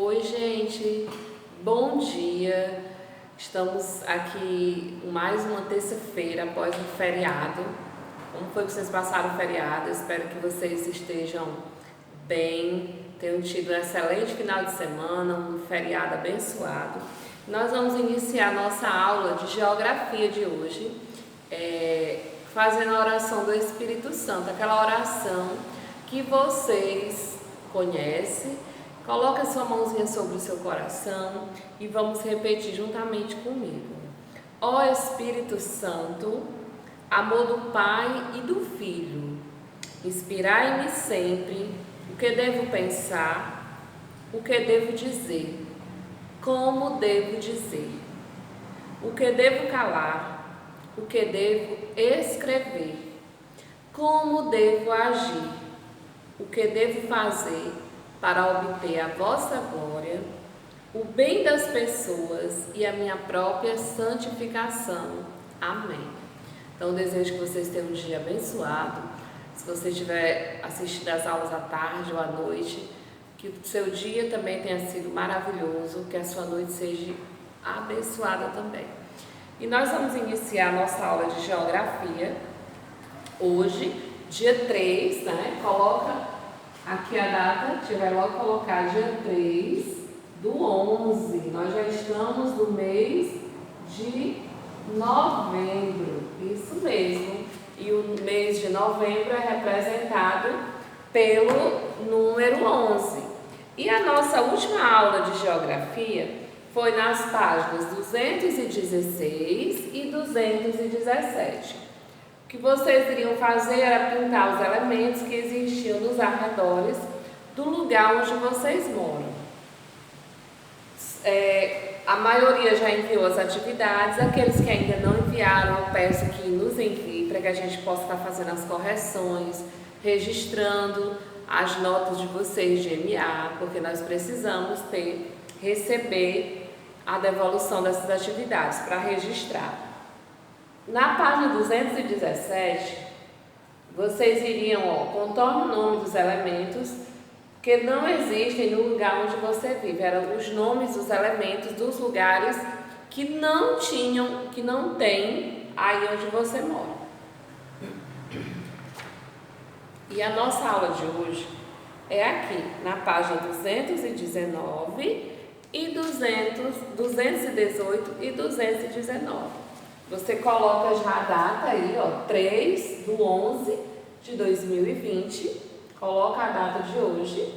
Oi, gente, bom dia. Estamos aqui mais uma terça-feira após um feriado. Como foi que vocês passaram o feriado? Espero que vocês estejam bem, tenham tido um excelente final de semana, um feriado abençoado. Nós vamos iniciar nossa aula de geografia de hoje, fazendo a oração do Espírito Santo, aquela oração que vocês conhecem. Coloque a sua mãozinha sobre o seu coração e vamos repetir juntamente comigo. Ó Espírito Santo, amor do Pai e do Filho, inspirai-me sempre o que devo pensar, o que devo dizer, como devo dizer, o que devo calar, o que devo escrever, como devo agir, o que devo fazer para obter a vossa glória, o bem das pessoas e a minha própria santificação. Amém. Então, desejo que vocês tenham um dia abençoado. Se você estiver assistindo as aulas à tarde ou à noite, que o seu dia também tenha sido maravilhoso, que a sua noite seja abençoada também. E nós vamos iniciar a nossa aula de geografia hoje, dia 3, né? Coloca aqui a data, a gente vai logo colocar dia 3/11. Nós já estamos no mês de novembro, isso mesmo. E o mês de novembro é representado pelo número 11. E a nossa última aula de geografia foi nas páginas 216 e 217. O que vocês iriam fazer era pintar os elementos que existiam nos arredores do lugar onde vocês moram. A maioria já enviou as atividades, aqueles que ainda não enviaram, eu peço que nos enviem para que a gente possa estar fazendo as correções, registrando as notas de vocês de MA, porque nós precisamos receber a devolução dessas atividades para registrar. Na página 217, vocês iriam, contorne o nome dos elementos que não existem no lugar onde você vive. Eram os nomes dos elementos dos lugares que não tem aí onde você mora. E a nossa aula de hoje é aqui, na página 219 e 218 e 219. Você coloca já a data aí, ó, 3/11/2020. Coloca a data de hoje.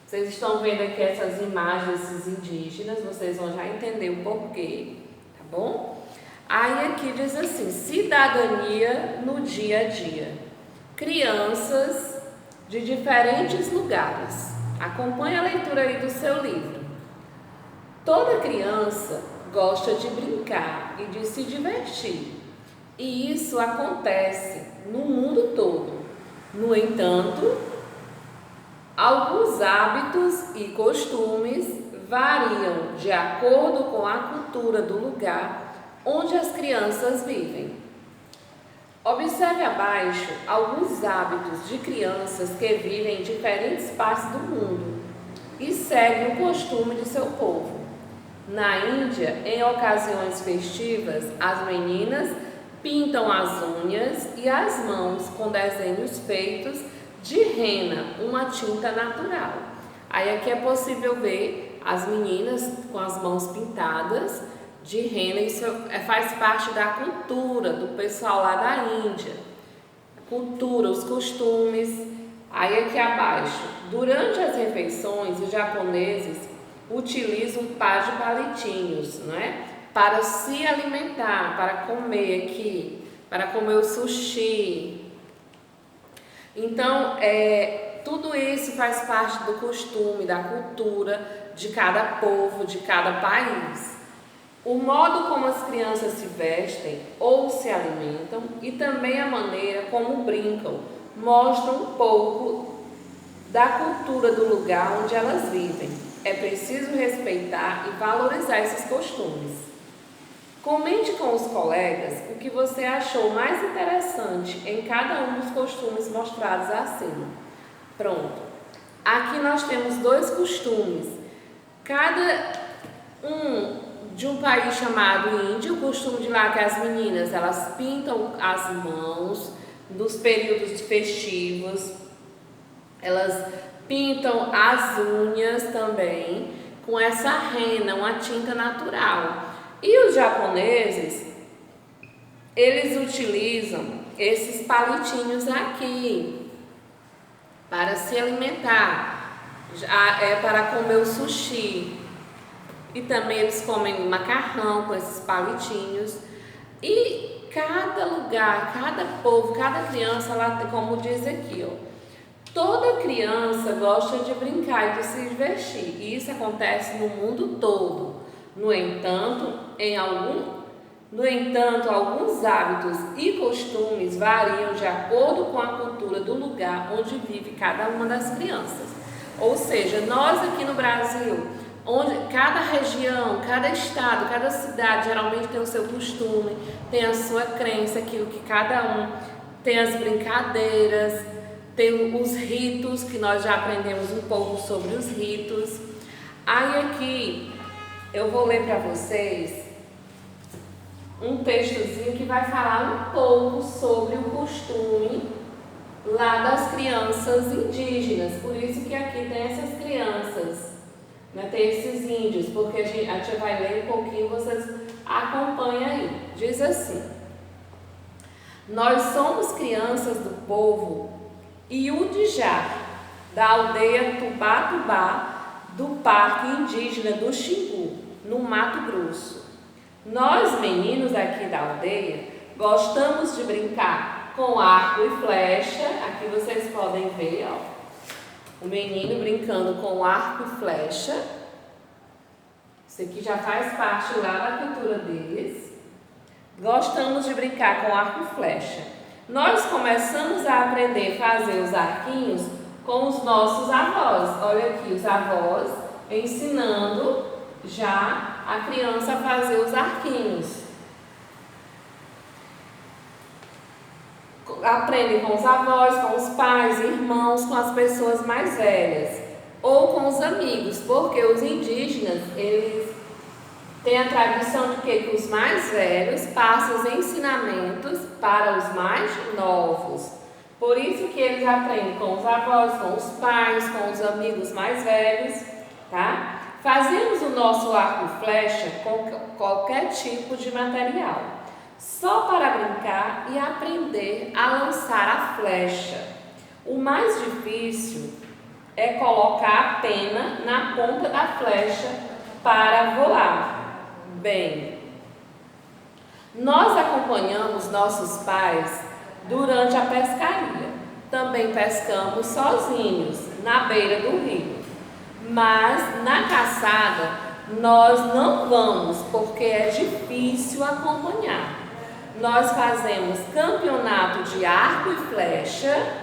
Vocês estão vendo aqui essas imagens desses indígenas, vocês vão já entender o porquê, tá bom? Aí aqui diz assim: cidadania no dia a dia. Crianças de diferentes lugares. Acompanhe a leitura aí do seu livro. Toda criança gosta de brincar e de se divertir. E isso acontece no mundo todo. No entanto, alguns hábitos e costumes variam de acordo com a cultura do lugar onde as crianças vivem. Observe abaixo alguns hábitos de crianças que vivem em diferentes partes do mundo e seguem o costume de seu povo. Na Índia, em ocasiões festivas, as meninas pintam as unhas e as mãos com desenhos feitos de rena, uma tinta natural. Aí aqui é possível ver as meninas com as mãos pintadas de rena. Isso faz parte da cultura do pessoal lá da Índia. A cultura, os costumes. Aí aqui abaixo, durante as refeições, os japoneses utilizam um par de palitinhos, né, para se alimentar, para comer aqui, para comer o sushi. Então, tudo isso faz parte do costume, da cultura de cada povo, de cada país. O modo como as crianças se vestem ou se alimentam e também a maneira como brincam mostram um pouco da cultura do lugar onde elas vivem. É preciso respeitar e valorizar esses costumes. Comente com os colegas o que você achou mais interessante em cada um dos costumes mostrados acima. Pronto. Aqui nós temos dois costumes Cada um de um país chamado Índia, o costume de lá que as meninas elas pintam as mãos nos períodos festivos, elas pintam as unhas também com essa rena, uma tinta natural. E os japoneses, eles utilizam esses palitinhos aqui para se alimentar, para comer o sushi. E também eles comem macarrão com esses palitinhos. E cada lugar, cada povo, cada criança, ela, como diz aqui, ó, toda criança gosta de brincar e de se divertir. E isso acontece no mundo todo. No entanto, alguns hábitos e costumes variam de acordo com a cultura do lugar onde vive cada uma das crianças. Ou seja, nós aqui no Brasil, onde cada região, cada estado, cada cidade geralmente tem o seu costume, tem a sua crença, aquilo que cada um tem, as brincadeiras, tem os ritos, que nós já aprendemos um pouco sobre os ritos. Aí aqui eu vou ler para vocês um textozinho que vai falar um pouco sobre o costume lá das crianças indígenas. Por isso que aqui tem essas crianças, né? Tem esses índios, porque a tia vai ler um pouquinho, vocês acompanham aí. Diz assim: nós somos crianças do povo Iudijá, da aldeia Tubá-Tubá, do Parque Indígena do Xingu, no Mato Grosso. Nós, meninos aqui da aldeia, gostamos de brincar com arco e flecha. Aqui vocês podem ver, ó, o menino brincando com arco e flecha. Isso aqui já faz parte lá da cultura deles. Gostamos de brincar com arco e flecha. Nós começamos a aprender a fazer os arquinhos com os nossos avós. Olha aqui, os avós ensinando já a criança a fazer os arquinhos. Aprendem com os avós, com os pais, irmãos, com as pessoas mais velhas ou com os amigos, porque os indígenas, eles têm a tradição de que os mais velhos passam os ensinamentos para os mais novos. Por isso que eles aprendem com os avós, com os pais, com os amigos mais velhos, tá? Fazemos o nosso arco e flecha com qualquer tipo de material, só para brincar e aprender a lançar a flecha. O mais difícil é colocar a pena na ponta da flecha para voar. Bem, nós acompanhamos nossos pais durante a pescaria. Também pescamos sozinhos na beira do rio. Mas na caçada nós não vamos porque é difícil acompanhar. Nós fazemos campeonato de arco e flecha,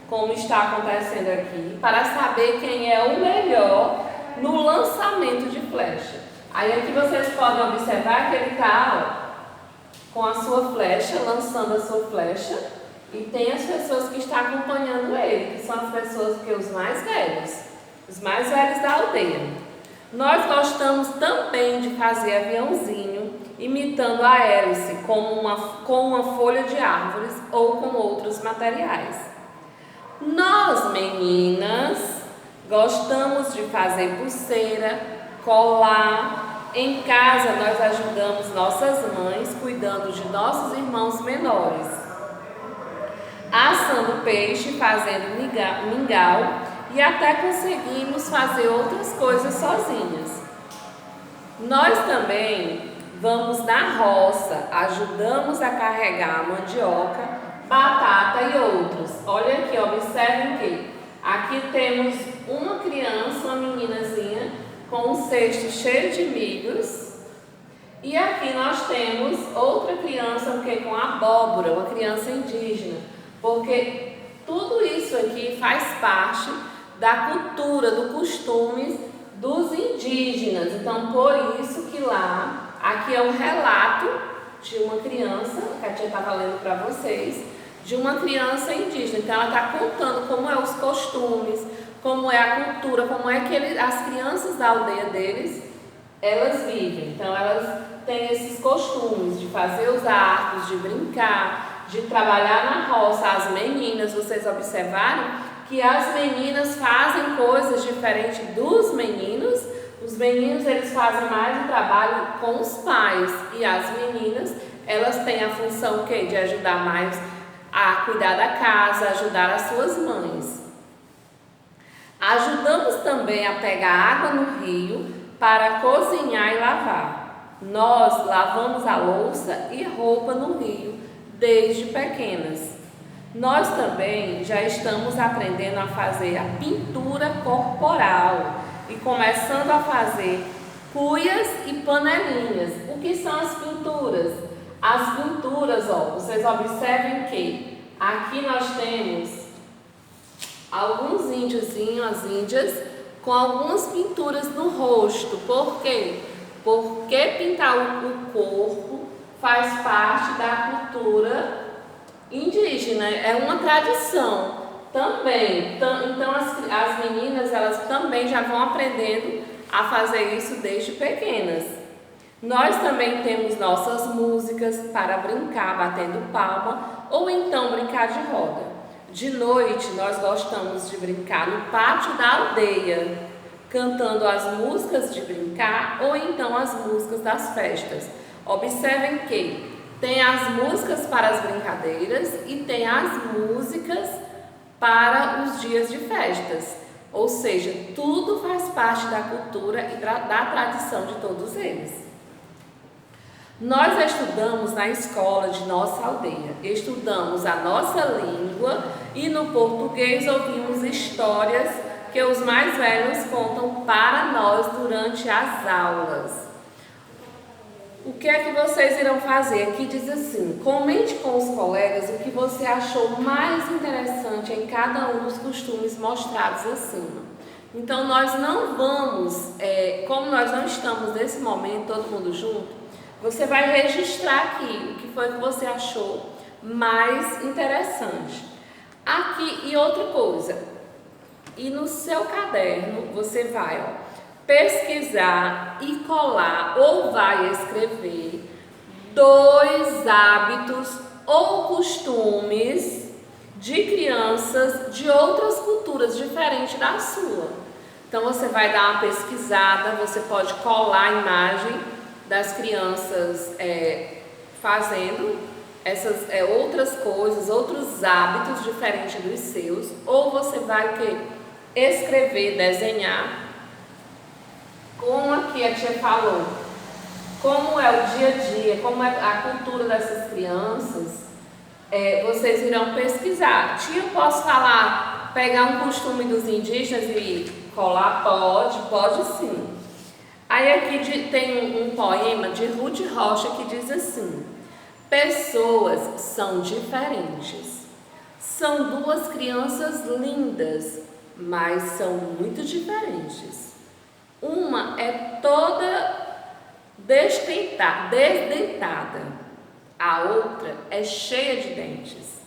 como está acontecendo aqui, para saber quem é o melhor no lançamento de flecha. Aí aqui vocês podem observar que ele está com a sua flecha, lançando a sua flecha, e tem as pessoas que estão acompanhando ele, que são as pessoas que os mais velhos da aldeia. Nós gostamos também de fazer aviãozinho, imitando a hélice com uma folha de árvores ou com outros materiais. Nós, meninas, gostamos de fazer pulseira, colar. Em casa, nós ajudamos nossas mães cuidando de nossos irmãos menores, assando peixe, fazendo mingau e até conseguimos fazer outras coisas sozinhas. Nós também vamos na roça, ajudamos a carregar mandioca, batata e outros. Olha aqui, observem que aqui temos uma criança, uma meninazinha, com um cesto cheio de milhos. E aqui nós temos outra criança com abóbora, uma criança indígena. Porque tudo isso aqui faz parte da cultura, do costume dos indígenas. Então, por isso que lá, aqui é um relato de uma criança, que a tia estava lendo para vocês, de uma criança indígena. Então, ela está contando como é os costumes, como é a cultura, como é que as crianças da aldeia deles, elas vivem. Então elas têm esses costumes de fazer os arcos, de brincar, de trabalhar na roça. As meninas, vocês observaram que as meninas fazem coisas diferentes dos meninos. Os meninos, eles fazem mais o trabalho com os pais, e as meninas, elas têm a função que de ajudar mais a cuidar da casa, ajudar as suas mães. Ajudamos também a pegar água no rio para cozinhar e lavar. Nós lavamos a louça e roupa no rio desde pequenas. Nós também já estamos aprendendo a fazer a pintura corporal e começando a fazer cuias e panelinhas. O que são as pinturas? As pinturas, vocês observem que aqui nós temos alguns índiozinhos, as índias, com algumas pinturas no rosto. Por quê? Porque pintar o corpo faz parte da cultura indígena, é uma tradição também. Então as meninas, elas também já vão aprendendo a fazer isso desde pequenas. Nós também temos nossas músicas para brincar, batendo palma, ou então brincar de roda. De noite nós gostamos de brincar no pátio da aldeia, cantando as músicas de brincar ou então as músicas das festas. Observem que tem as músicas para as brincadeiras e tem as músicas para os dias de festas. Ou seja, tudo faz parte da cultura e da tradição de todos eles. Nós estudamos na escola de nossa aldeia, estudamos a nossa língua e no português ouvimos histórias que os mais velhos contam para nós durante as aulas. O que é que vocês irão fazer? Aqui diz assim: comente com os colegas o que você achou mais interessante em cada um dos costumes mostrados acima. Então nós não vamos, como nós não estamos nesse momento todo mundo junto, você vai registrar aqui o que foi que você achou mais interessante. Aqui, e outra coisa, e no seu caderno você vai pesquisar e colar ou vai escrever 2 hábitos ou costumes de crianças de outras culturas diferentes da sua. Então você vai dar uma pesquisada, você pode colar a imagem das crianças fazendo essas outras coisas, outros hábitos diferentes dos seus, ou você vai escrever, desenhar, como aqui a tia falou, como é o dia a dia, como é a cultura dessas crianças, vocês irão pesquisar. Tia, eu posso falar, pegar um costume dos indígenas e colar? Pode sim. Aí aqui tem um poema de Ruth Rocha que diz assim: pessoas são diferentes, são 2 crianças lindas, mas são muito diferentes. Uma é toda desdentada, a outra é cheia de dentes.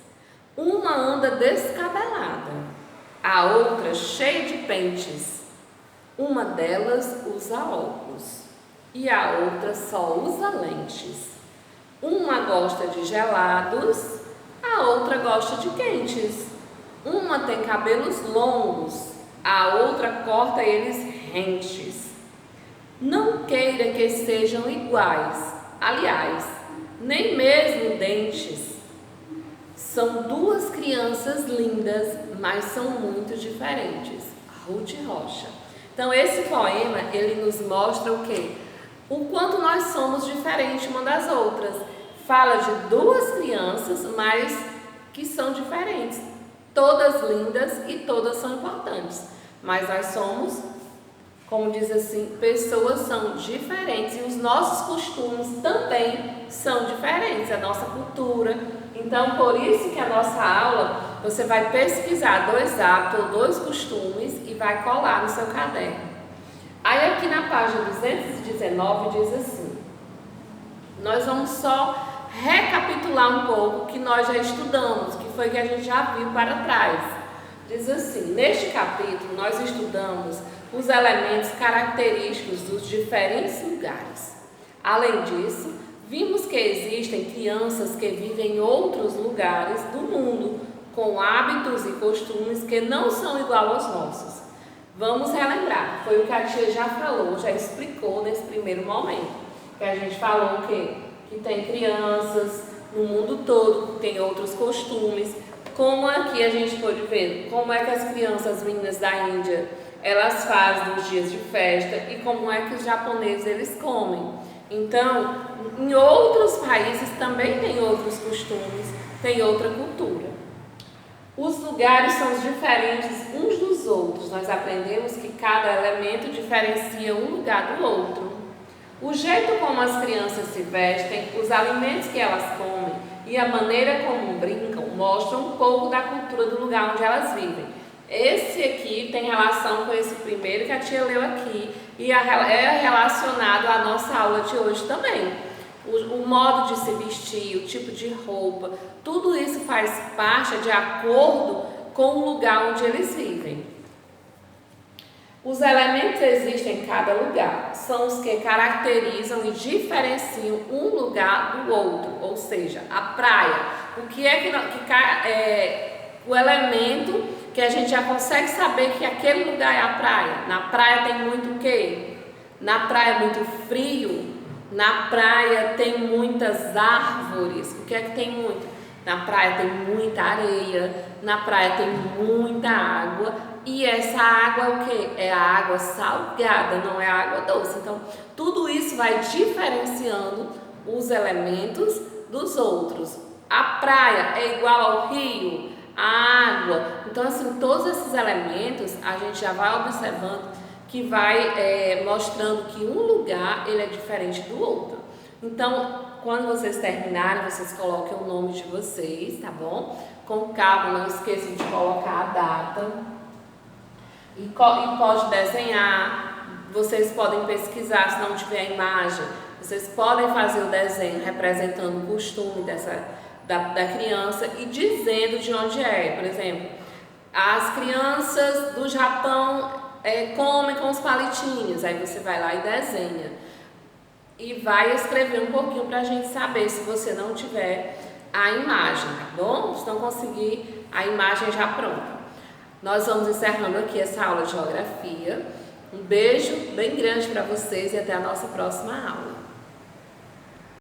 Uma anda descabelada, a outra cheia de pentes. Uma delas usa óculos e a outra só usa lentes. Uma gosta de gelados, a outra gosta de quentes. Uma tem cabelos longos, a outra corta eles rentes. Não queira que sejam iguais, aliás, nem mesmo dentes. São 2 crianças lindas, mas são muito diferentes. Ruth Rocha. Então esse poema, ele nos mostra o quê? O quanto nós somos diferentes uma das outras. Fala de 2 crianças, mas que são diferentes. Todas lindas e todas são importantes. Mas nós somos, como diz assim, pessoas são diferentes. E os nossos costumes também são diferentes, a nossa cultura. Então, por isso que a nossa aula, você vai pesquisar 2 hábitos ou 2 costumes e vai colar no seu caderno. Aí aqui na página 219 diz assim: nós vamos só recapitular um pouco o que nós já estudamos, que foi que a gente já viu para trás. Diz assim: neste capítulo nós estudamos os elementos característicos dos diferentes lugares. Além disso, vimos que existem crianças que vivem em outros lugares do mundo, com hábitos e costumes que não são igual aos nossos. Vamos relembrar, foi o que a tia já falou, já explicou nesse primeiro momento, que a gente falou que tem crianças no mundo todo que tem outros costumes, como aqui a gente pode ver, como é que as crianças vindas da Índia, elas fazem nos dias de festa e como é que os japoneses eles comem. Então, em outros países também tem outros costumes, tem outra cultura. Os lugares são diferentes uns dos outros. Nós aprendemos que cada elemento diferencia um lugar do outro. O jeito como as crianças se vestem, os alimentos que elas comem e a maneira como brincam mostram um pouco da cultura do lugar onde elas vivem. Esse aqui tem relação com esse primeiro que a tia leu aqui e é relacionado à nossa aula de hoje também. O modo de se vestir, o tipo de roupa, tudo isso faz parte de acordo com o lugar onde eles vivem. Os elementos existem em cada lugar, são os que caracterizam e diferenciam um lugar do outro, ou seja, a praia. O que é o elemento que a gente já consegue saber que aquele lugar é a praia? Na praia tem muito o quê? Na praia é muito frio. Na praia tem muitas árvores. O que é que tem muito? Na praia tem muita areia, na praia tem muita água. E essa água é o quê? É a água salgada, não é a água doce. Então, tudo isso vai diferenciando os elementos dos outros. A praia é igual ao rio, a água. Então, assim, todos esses elementos a gente já vai observando que vai mostrando que um lugar ele é diferente do outro. Então, quando vocês terminarem, vocês coloquem o nome de vocês, tá bom? Com calma, não esqueçam de colocar a data. E pode desenhar, vocês podem pesquisar se não tiver imagem. Vocês podem fazer o desenho representando o costume da criança e dizendo de onde é. Por exemplo, as crianças do Japão comem com os palitinhos, aí você vai lá e desenha e vai escrever um pouquinho para a gente saber se você não tiver a imagem, tá bom? Se não conseguir a imagem já pronta. Nós vamos encerrando aqui essa aula de geografia. Um beijo bem grande para vocês e até a nossa próxima aula.